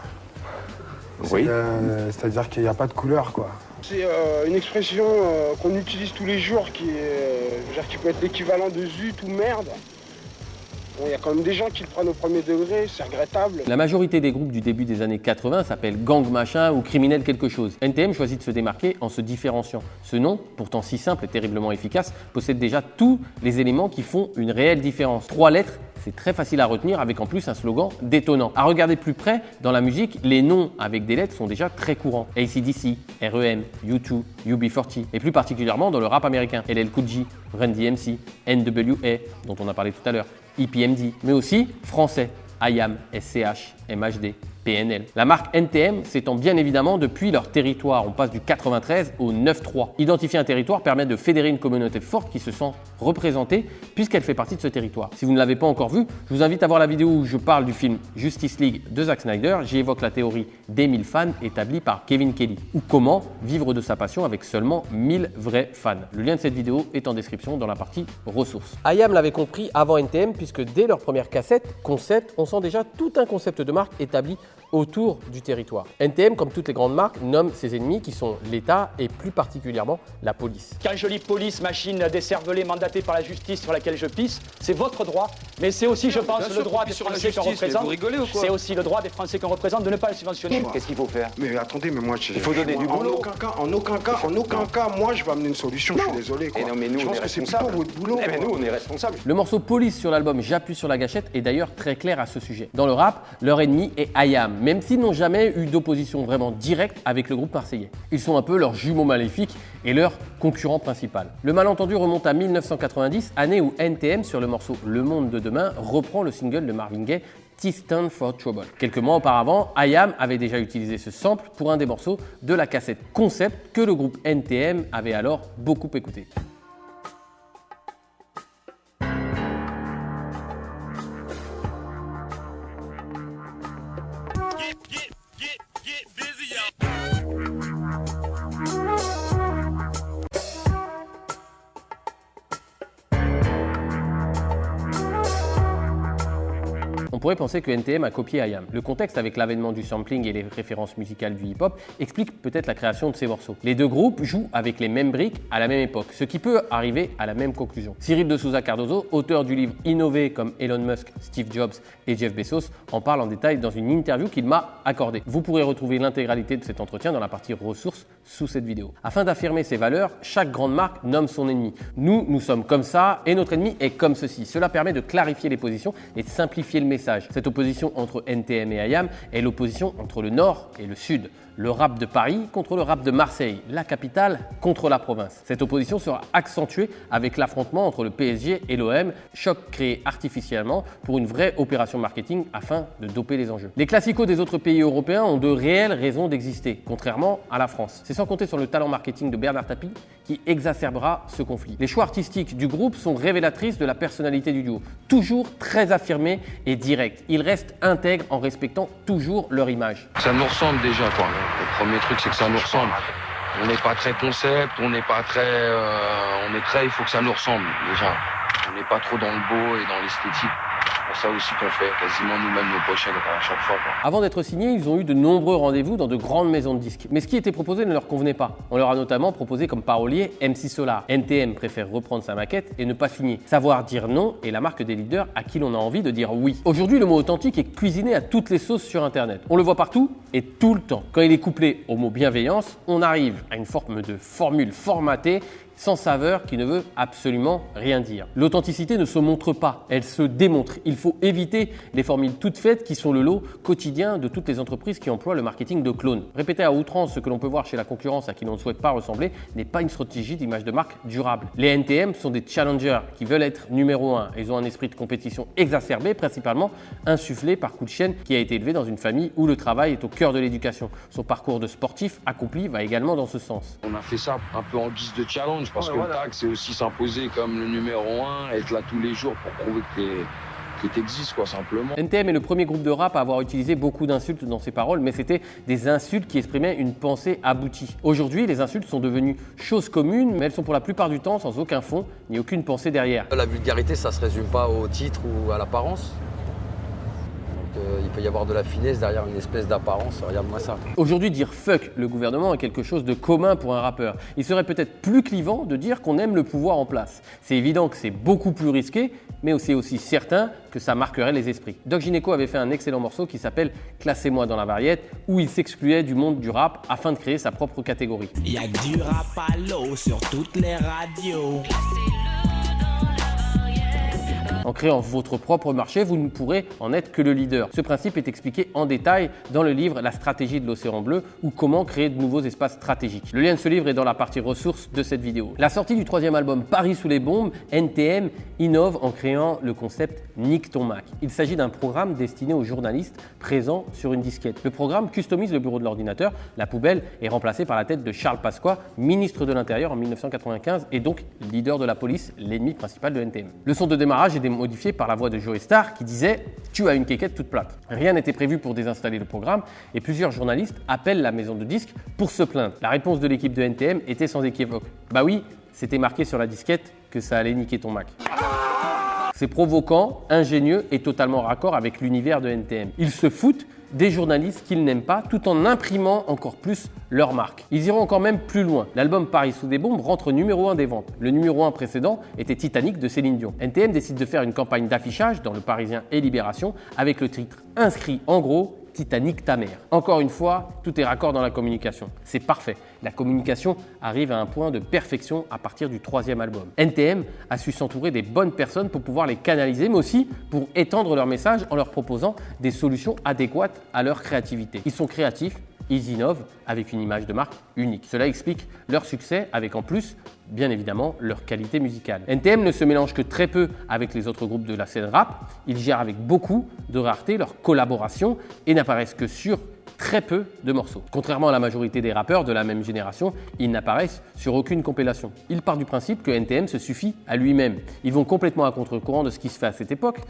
Oui. C'est-à-dire qu'il n'y a pas de couleur, quoi. C'est une expression qu'on utilise tous les jours qui peut être l'équivalent de zut ou merde. Bon, il y a quand même des gens qui le prennent au premier degré, c'est regrettable. La majorité des groupes du début des années 80 s'appellent gang machin ou criminel quelque chose. NTM choisit de se démarquer en se différenciant. Ce nom, pourtant si simple et terriblement efficace, possède déjà tous les éléments qui font une réelle différence. 3 lettres, c'est très facile à retenir avec en plus un slogan détonnant. À regarder plus près, dans la musique, les noms avec des lettres sont déjà très courants. AC/DC, REM, U2, UB40 et plus particulièrement dans le rap américain. LL Cool J, Run DMC, NWA, dont on a parlé tout à l'heure, EPMD, mais aussi français, IAM, SCH, MHD, PNL. La marque NTM s'étend bien évidemment depuis leur territoire. On passe du 93 au 9-3. Identifier un territoire permet de fédérer une communauté forte qui se sent représentée puisqu'elle fait partie de ce territoire. Si vous ne l'avez pas encore vu, je vous invite à voir la vidéo où je parle du film Justice League de Zack Snyder. J'y évoque la théorie des 1000 fans établie par Kevin Kelly ou comment vivre de sa passion avec seulement 1000 vrais fans. Le lien de cette vidéo est en description dans la partie ressources. IAM l'avait compris avant NTM puisque dès leur première cassette, Concept, on sent déjà tout un concept de marque établi autour du territoire. NTM, comme toutes les grandes marques, nomme ses ennemis qui sont l'État et plus particulièrement la police. Quand je lis police, machine décervelée, mandatée par la justice sur laquelle je pisse, c'est votre droit, mais c'est aussi, je pense, le droit des Français qu'on représente. C'est aussi le droit des Français qu'on représente de ne pas le subventionner. Qu'est-ce qu'il faut faire? Mais attendez, mais moi, il faut donner du boulot. En aucun cas, moi, je vais amener une solution, je suis désolé, quoi. Et non, mais nous, je pense que c'est plutôt votre boulot. Mais nous, on est responsables. Le morceau Police sur l'album J'appuie sur la gâchette est d'ailleurs très clair à ce sujet. Dans le rap, leur ennemi est IAM, même s'ils n'ont jamais eu d'opposition vraiment directe avec le groupe marseillais. Ils sont un peu leurs jumeaux maléfiques et leur concurrent principal. Le malentendu remonte à 1990, année où NTM sur le morceau Le Monde de Demain reprend le single de Marvin Gaye T Stand for Trouble. Quelques mois auparavant, IAM avait déjà utilisé ce sample pour un des morceaux de la cassette Concept que le groupe NTM avait alors beaucoup écouté. On pourrait penser que NTM a copié IAM. Le contexte avec l'avènement du sampling et les références musicales du hip-hop explique peut-être la création de ces morceaux. Les deux groupes jouent avec les mêmes briques à la même époque, ce qui peut arriver à la même conclusion. Cyril de Souza Cardozo, auteur du livre Innover comme Elon Musk, Steve Jobs et Jeff Bezos, en parle en détail dans une interview qu'il m'a accordée. Vous pourrez retrouver l'intégralité de cet entretien dans la partie ressources sous cette vidéo. Afin d'affirmer ses valeurs, chaque grande marque nomme son ennemi. Nous sommes comme ça et notre ennemi est comme ceci. Cela permet de clarifier les positions et de simplifier le message. Cette opposition entre NTM et IAM est l'opposition entre le Nord et le Sud. Le rap de Paris contre le rap de Marseille, la capitale contre la province. Cette opposition sera accentuée avec l'affrontement entre le PSG et l'OM, choc créé artificiellement pour une vraie opération marketing afin de doper les enjeux. Les classicos des autres pays européens ont de réelles raisons d'exister, contrairement à la France. C'est sans compter sur le talent marketing de Bernard Tapie qui exacerbera ce conflit. Les choix artistiques du groupe sont révélatrices de la personnalité du duo, toujours très affirmés et directs. Ils restent intègres en respectant toujours leur image. Ça nous ressemble déjà, quoi. Le premier truc, c'est que ça nous ressemble. On n'est pas très concept, on n'est pas très... il faut que ça nous ressemble, déjà. On n'est pas trop dans le beau et dans l'esthétique. C'est ça aussi qu'on fait quasiment nous-mêmes nos pochettes à chaque fois, quoi. Avant d'être signés, ils ont eu de nombreux rendez-vous dans de grandes maisons de disques. Mais ce qui était proposé ne leur convenait pas. On leur a notamment proposé comme parolier MC Solar. NTM préfère reprendre sa maquette et ne pas signer. Savoir dire non est la marque des leaders à qui l'on a envie de dire oui. Aujourd'hui, le mot authentique est cuisiné à toutes les sauces sur Internet. On le voit partout et tout le temps. Quand il est couplé au mot bienveillance, on arrive à une forme de formule formatée sans saveur qui ne veut absolument rien dire. L'authenticité ne se montre pas, elle se démontre. Il faut éviter les formules toutes faites qui sont le lot quotidien de toutes les entreprises qui emploient le marketing de clones. Répéter à outrance ce que l'on peut voir chez la concurrence à qui l'on ne souhaite pas ressembler n'est pas une stratégie d'image de marque durable. Les NTM sont des challengers qui veulent être numéro 1. Ils ont un esprit de compétition exacerbé, principalement insufflé par coup de chaîne qui a été élevé dans une famille où le travail est au cœur de l'éducation. Son parcours de sportif accompli va également dans ce sens. On a fait ça un peu en guise de challenge parce que le tag, c'est aussi s'imposer comme le numéro 1, être là tous les jours pour prouver que t'existes, quoi, simplement. NTM est le premier groupe de rap à avoir utilisé beaucoup d'insultes dans ses paroles, mais c'était des insultes qui exprimaient une pensée aboutie. Aujourd'hui, les insultes sont devenues choses communes, mais elles sont pour la plupart du temps sans aucun fond, ni aucune pensée derrière. La vulgarité, ça se résume pas au titre ou à l'apparence. Il peut y avoir de la finesse derrière une espèce d'apparence, regarde-moi ça. Aujourd'hui, dire fuck le gouvernement est quelque chose de commun pour un rappeur. Il serait peut-être plus clivant de dire qu'on aime le pouvoir en place. C'est évident que c'est beaucoup plus risqué, mais c'est aussi certain que ça marquerait les esprits. Doc Gynéco avait fait un excellent morceau qui s'appelle Classez-moi dans la variette, où il s'excluait du monde du rap afin de créer sa propre catégorie. Il y a du rap à l'eau sur toutes les radios. En créant votre propre marché, vous ne pourrez en être que le leader. Ce principe est expliqué en détail dans le livre La stratégie de l'océan bleu ou comment créer de nouveaux espaces stratégiques. Le lien de ce livre est dans la partie ressources de cette vidéo. La sortie du 3e album Paris sous les bombes, NTM innove en créant le concept Nique ton Mac. Il s'agit d'un programme destiné aux journalistes présents sur une disquette. Le programme customise le bureau de l'ordinateur. La poubelle est remplacée par la tête de Charles Pasqua, ministre de l'Intérieur en 1995 et donc leader de la police, l'ennemi principal de NTM. Le son de démarrage est modifié par la voix de Joey Starr qui disait « Tu as une quéquette toute plate ». Rien n'était prévu pour désinstaller le programme et plusieurs journalistes appellent la maison de disques pour se plaindre. La réponse de l'équipe de NTM était sans équivoque. Bah oui, c'était marqué sur la disquette que ça allait niquer ton Mac. C'est provoquant, ingénieux et totalement raccord avec l'univers de NTM. Ils se foutent des journalistes qu'ils n'aiment pas tout en imprimant encore plus leur marque. Ils iront encore même plus loin. L'album Paris sous des bombes rentre numéro 1 des ventes. Le numéro 1 précédent était Titanic de Céline Dion. NTM décide de faire une campagne d'affichage dans Le Parisien et Libération avec le titre inscrit en gros Titanic ta mère. Encore une fois, tout est raccord dans la communication. C'est parfait. La communication arrive à un point de perfection à partir du 3e album. NTM a su s'entourer des bonnes personnes pour pouvoir les canaliser, mais aussi pour étendre leur message en leur proposant des solutions adéquates à leur créativité. Ils sont créatifs, ils innovent avec une image de marque unique. Cela explique leur succès avec en plus, bien évidemment, leur qualité musicale. NTM ne se mélange que très peu avec les autres groupes de la scène rap. Ils gèrent avec beaucoup de rareté leurs collaborations et n'apparaissent que sur très peu de morceaux. Contrairement à la majorité des rappeurs de la même génération, ils n'apparaissent sur aucune compilation. Ils partent du principe que NTM se suffit à lui-même. Ils vont complètement à contre-courant de ce qui se fait à cette époque,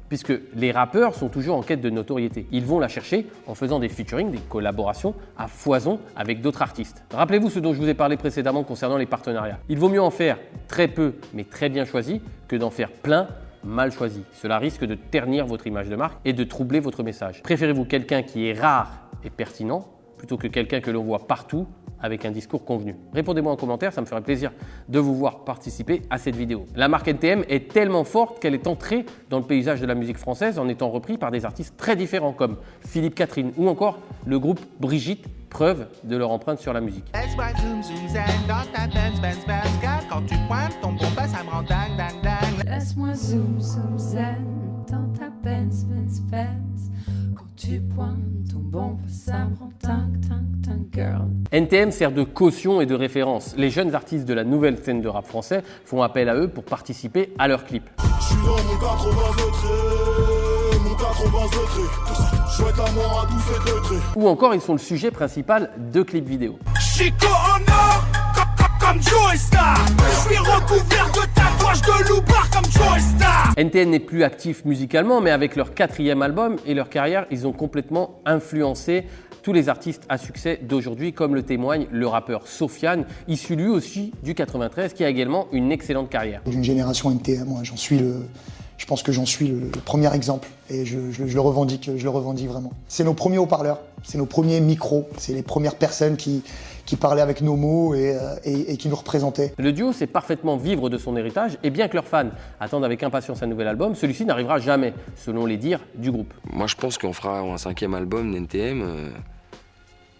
puisque les rappeurs sont toujours en quête de notoriété. Ils vont la chercher en faisant des featuring, des collaborations à foison avec d'autres artistes. Rappelez-vous ce dont je vous ai parlé précédemment concernant les partenariats. Il vaut mieux en faire très peu, mais très bien choisi, que d'en faire plein mal choisi. Cela risque de ternir votre image de marque et de troubler votre message. Préférez-vous quelqu'un qui est rare et pertinent plutôt que quelqu'un que l'on voit partout avec un discours convenu? Répondez-moi en commentaire, ça me ferait plaisir de vous voir participer à cette vidéo. La marque NTM est tellement forte qu'elle est entrée dans le paysage de la musique française en étant repris par des artistes très différents comme Philippe Catherine ou encore le groupe Brigitte, preuve de leur empreinte sur la musique. Laisse-moi zoom zoom zen dans ta Benz Benz Benz car quand tu pointes ton bon pas ça me rend dingue dingue dingue. Laisse-moi zoom zoom zen dans ta Benz Benz Benz quand tu pointes ton bon pas ça me rend dingue dingue dingue girl. NTM sert de caution et de référence. Les jeunes artistes de la nouvelle scène de rap français font appel à eux pour participer à leurs clips. Je suis dans mon 80 je souhaite la mort à tous ces degrés. Ou encore, ils sont le sujet principal de clips vidéo. Chico en or, comme Joey Starr. Je suis recouvert de tatouages de loupard comme Joey Starr. NTM n'est plus actif musicalement, mais avec leur 4e album et leur carrière, ils ont complètement influencé tous les artistes à succès d'aujourd'hui, comme le témoigne le rappeur Sofiane, issu lui aussi du 93, qui a également une excellente carrière. D'une génération NTM, moi je pense que j'en suis le premier exemple et je le revendique vraiment. C'est nos premiers haut-parleurs, c'est nos premiers micros, c'est les premières personnes qui parlaient avec nos mots et qui nous représentaient. Le duo sait parfaitement vivre de son héritage et bien que leurs fans attendent avec impatience un nouvel album, celui-ci n'arrivera jamais, selon les dires du groupe. Moi je pense qu'on fera un 5e album d'NTM.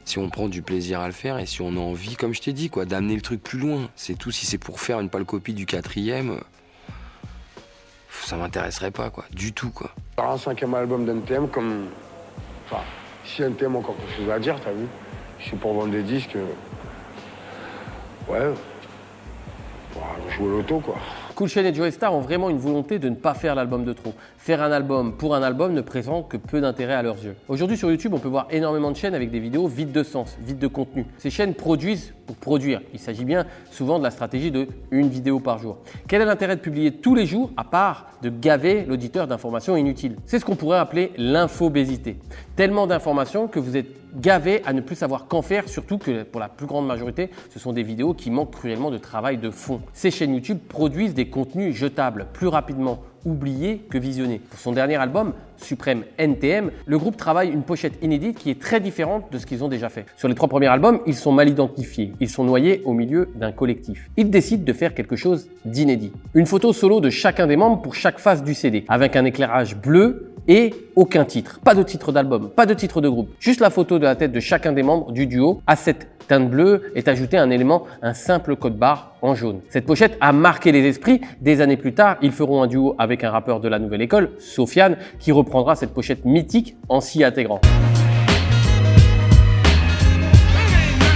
Si on prend du plaisir à le faire et si on a envie, comme je t'ai dit, quoi, d'amener le truc plus loin. C'est tout. Si c'est pour faire une pâle copie du 4e, ça m'intéresserait pas, quoi. Du tout, quoi. Un 5e album d'NTM comme... Enfin, si NTM a encore quelque chose à dire, t'as vu? Je suis pour vendre des disques... Ouais... Pour jouer au loto, quoi. Cool Chain et Joey Starr ont vraiment une volonté de ne pas faire l'album de trop. Faire un album pour un album ne présente que peu d'intérêt à leurs yeux. Aujourd'hui sur YouTube, on peut voir énormément de chaînes avec des vidéos vides de sens, vides de contenu. Ces chaînes produisent pour produire. Il s'agit bien souvent de la stratégie de une vidéo par jour. Quel est l'intérêt de publier tous les jours à part de gaver l'auditeur d'informations inutiles? C'est ce qu'on pourrait appeler l'infobésité. Tellement d'informations que vous êtes gavé à ne plus savoir qu'en faire, surtout que pour la plus grande majorité, ce sont des vidéos qui manquent cruellement de travail de fond. Ces chaînes YouTube produisent des contenus jetables plus rapidement oubliés que visionnés. Pour son dernier album, Supreme NTM, le groupe travaille une pochette inédite qui est très différente de ce qu'ils ont déjà fait. Sur les 3 premiers albums, ils sont mal identifiés, ils sont noyés au milieu d'un collectif. Ils décident de faire quelque chose d'inédit. Une photo solo de chacun des membres pour chaque face du CD, avec un éclairage bleu et aucun titre. Pas de titre d'album, pas de titre de groupe. Juste la photo de la tête de chacun des membres du duo. À cette teinte bleue est ajouté un élément, un simple code barre en jaune. Cette pochette a marqué les esprits. Des années plus tard, ils feront un duo avec un rappeur de la nouvelle école, Sofiane, qui reprendra cette pochette mythique en s'y intégrant.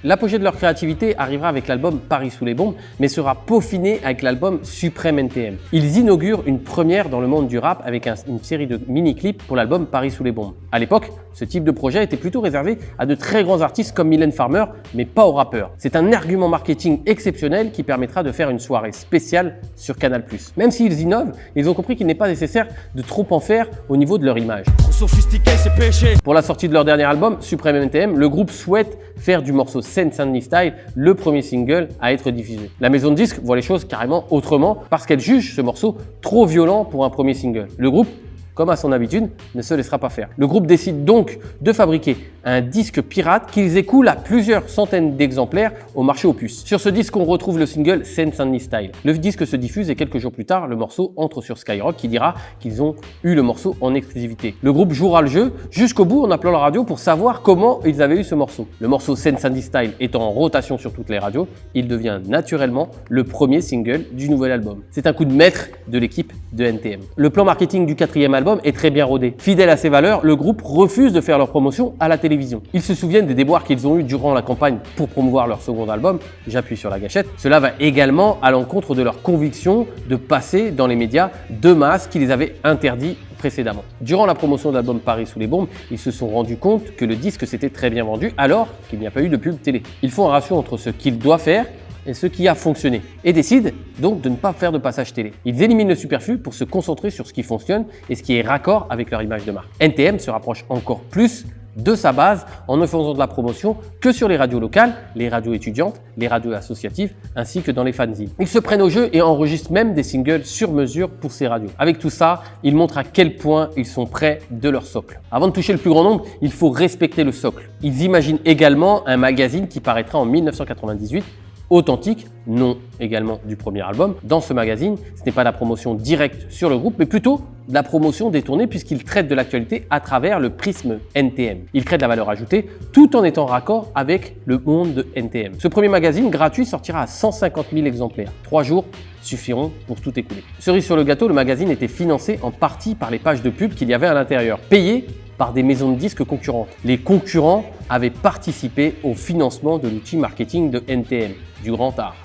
La pochette de leur créativité arrivera avec l'album Paris sous les bombes, mais sera peaufinée avec l'album Supreme NTM. Ils inaugurent une première dans le monde du rap avec une série de mini-clips pour l'album Paris sous les bombes. À l'époque, ce type de projet était plutôt réservé à de très grands artistes comme Mylène Farmer, mais pas aux rappeurs. C'est un argument marketing exceptionnel qui permettra de faire une soirée spéciale sur Canal+. Même s'ils innovent, ils ont compris qu'il n'est pas nécessaire de trop en faire au niveau de leur image. Sophistiqué, c'est péché. Pour la sortie de leur dernier album, Supreme NTM, le groupe souhaite faire du morceau Seine-Saint-Denis Style le premier single à être diffusé. La maison de disques voit les choses carrément autrement parce qu'elle juge ce morceau trop violent pour un premier single. Le groupe, comme à son habitude, ne se laissera pas faire. Le groupe décide donc de fabriquer un disque pirate qu'ils écoulent à plusieurs centaines d'exemplaires au marché aux puces. Sur ce disque, on retrouve le single Seine-Saint-Denis Style. Le disque se diffuse et quelques jours plus tard, le morceau entre sur Skyrock qui dira qu'ils ont eu le morceau en exclusivité. Le groupe jouera le jeu jusqu'au bout en appelant la radio pour savoir comment ils avaient eu ce morceau. Le morceau Seine-Saint-Denis Style étant en rotation sur toutes les radios, il devient naturellement le premier single du nouvel album. C'est un coup de maître de l'équipe de NTM. Le plan marketing du 4e album est très bien rodé. Fidèle à ses valeurs, le groupe refuse de faire leur promotion à la télévision. Ils se souviennent des déboires qu'ils ont eu durant la campagne pour promouvoir leur second album, J'appuie sur la gâchette. Cela va également à l'encontre de leur conviction de passer dans les médias de masse qui les avaient interdits précédemment. Durant la promotion de l'album Paris sous les bombes, ils se sont rendus compte que le disque s'était très bien vendu alors qu'il n'y a pas eu de pub télé. Ils font un ratio entre ce qu'ils doivent faire et ce qui a fonctionné, et décident donc de ne pas faire de passage télé. Ils éliminent le superflu pour se concentrer sur ce qui fonctionne et ce qui est raccord avec leur image de marque. NTM se rapproche encore plus de sa base en ne faisant de la promotion que sur les radios locales, les radios étudiantes, les radios associatives ainsi que dans les fanzines. Ils se prennent au jeu et enregistrent même des singles sur mesure pour ces radios. Avec tout ça, ils montrent à quel point ils sont près de leur socle. Avant de toucher le plus grand nombre, il faut respecter le socle. Ils imaginent également un magazine qui paraîtra en 1998, Authentique, nom également du premier album. Dans ce magazine, ce n'est pas la promotion directe sur le groupe, mais plutôt de la promotion détournée puisqu'il traite de l'actualité à travers le prisme NTM. Il crée de la valeur ajoutée tout en étant raccord avec le monde de NTM. Ce premier magazine gratuit sortira à 150 000 exemplaires. 3 jours suffiront pour tout écouler. Cerise sur le gâteau, le magazine était financé en partie par les pages de pub qu'il y avait à l'intérieur, payées par des maisons de disques concurrentes. Les concurrents avaient participé au financement de l'outil marketing de NTM, du grand art.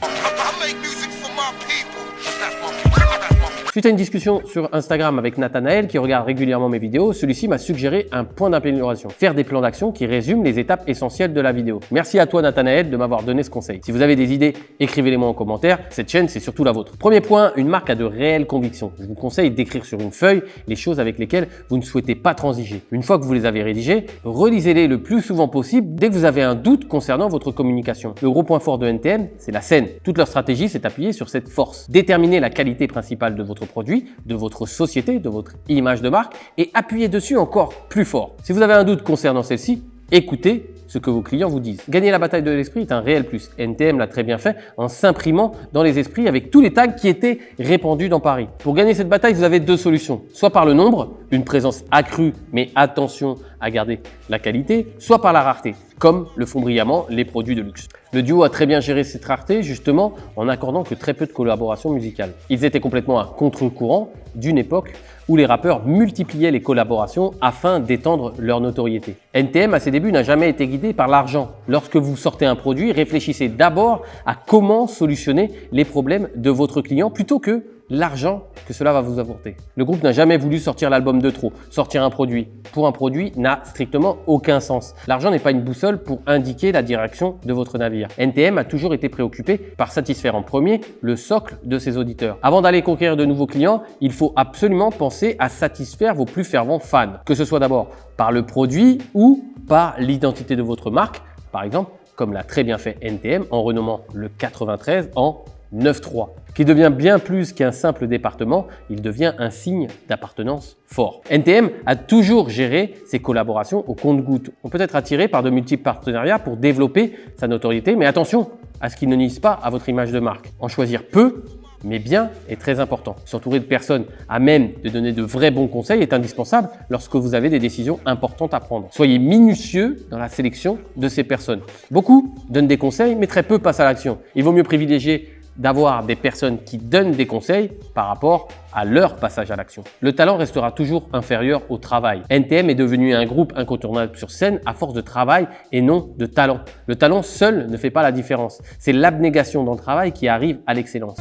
Suite à une discussion sur Instagram avec Nathanaël qui regarde régulièrement mes vidéos, celui-ci m'a suggéré un point d'amélioration. Faire des plans d'action qui résument les étapes essentielles de la vidéo. Merci à toi Nathanaël de m'avoir donné ce conseil. Si vous avez des idées, écrivez-les-moi en commentaire. Cette chaîne, c'est surtout la vôtre. Premier point, une marque a de réelles convictions. Je vous conseille d'écrire sur une feuille les choses avec lesquelles vous ne souhaitez pas transiger. Une fois que vous les avez rédigées, relisez-les le plus souvent possible dès que vous avez un doute concernant votre communication. Le gros point fort de NTM, c'est la scène. Toute leur stratégie s'est appuyée sur cette force. Déterminer la qualité principale de votre produit, de votre société, de votre image de marque et appuyer dessus encore plus fort. Si vous avez un doute concernant celle-ci, écoutez ce que vos clients vous disent. Gagner la bataille de l'esprit est un réel plus. NTM l'a très bien fait en s'imprimant dans les esprits avec tous les tags qui étaient répandus dans Paris. Pour gagner cette bataille, vous avez deux solutions. Soit par le nombre, une présence accrue, mais attention à garder la qualité, soit par la rareté, comme le font brillamment les produits de luxe. Le duo a très bien géré cette rareté, justement, en accordant que très peu de collaborations musicales. Ils étaient complètement à contre-courant d'une époque où les rappeurs multipliaient les collaborations afin d'étendre leur notoriété. NTM, à ses débuts, n'a jamais été guidé par l'argent. Lorsque vous sortez un produit, réfléchissez d'abord à comment solutionner les problèmes de votre client plutôt que l'argent que cela va vous apporter. Le groupe n'a jamais voulu sortir l'album de trop. Sortir un produit pour un produit n'a strictement aucun sens. L'argent n'est pas une boussole pour indiquer la direction de votre navire. NTM a toujours été préoccupé par satisfaire en premier le socle de ses auditeurs. Avant d'aller conquérir de nouveaux clients, il faut absolument penser à satisfaire vos plus fervents fans. Que ce soit d'abord par le produit ou par l'identité de votre marque, par exemple, comme l'a très bien fait NTM en renommant le 93 en 9-3, qui devient bien plus qu'un simple département, il devient un signe d'appartenance fort. NTM a toujours géré ses collaborations au compte-gouttes. On peut être attiré par de multiples partenariats pour développer sa notoriété, mais attention à ce qui ne nuise pas à votre image de marque. En choisir peu, mais bien, est très important. S'entourer de personnes à même de donner de vrais bons conseils est indispensable lorsque vous avez des décisions importantes à prendre. Soyez minutieux dans la sélection de ces personnes. Beaucoup donnent des conseils, mais très peu passent à l'action. Il vaut mieux privilégier d'avoir des personnes qui donnent des conseils par rapport à leur passage à l'action. Le talent restera toujours inférieur au travail. NTM est devenu un groupe incontournable sur scène à force de travail et non de talent. Le talent seul ne fait pas la différence. C'est l'abnégation dans le travail qui arrive à l'excellence.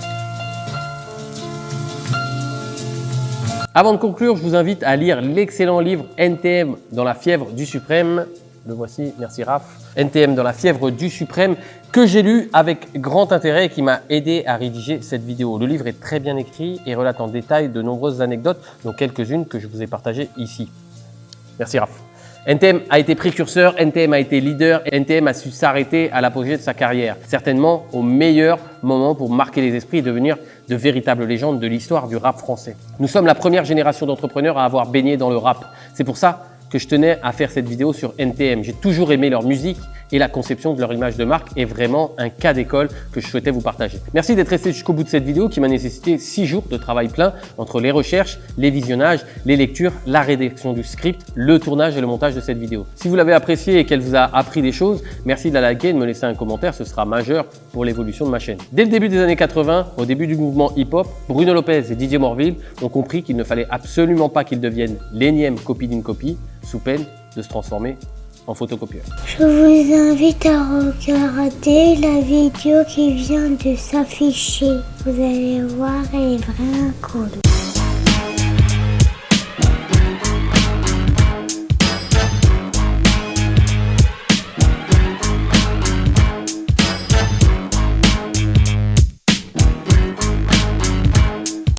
Avant de conclure, je vous invite à lire l'excellent livre NTM dans la fièvre du suprême. Le voici, merci Raph. NTM dans la fièvre du suprême, que j'ai lu avec grand intérêt et qui m'a aidé à rédiger cette vidéo. Le livre est très bien écrit et relate en détail de nombreuses anecdotes, dont quelques-unes que je vous ai partagées ici. Merci Raph. NTM a été précurseur, NTM a été leader, NTM a su s'arrêter à l'apogée de sa carrière. Certainement au meilleur moment pour marquer les esprits et devenir de véritables légendes de l'histoire du rap français. Nous sommes la première génération d'entrepreneurs à avoir baigné dans le rap. C'est pour ça que je tenais à faire cette vidéo sur NTM. J'ai toujours aimé leur musique et la conception de leur image de marque est vraiment un cas d'école que je souhaitais vous partager. Merci d'être resté jusqu'au bout de cette vidéo qui m'a nécessité 6 jours de travail plein entre les recherches, les visionnages, les lectures, la rédaction du script, le tournage et le montage de cette vidéo. Si vous l'avez appréciée et qu'elle vous a appris des choses, merci de la liker et de me laisser un commentaire, ce sera majeur pour l'évolution de ma chaîne. Dès le début des années 80, au début du mouvement hip-hop, Bruno Lopez et Didier Morville ont compris qu'il ne fallait absolument pas qu'ils deviennent l'énième copie d'une copie, sous peine de se transformer en photocopieur. Je vous invite à regarder la vidéo qui vient de s'afficher. Vous allez voir, elle est vraiment cool.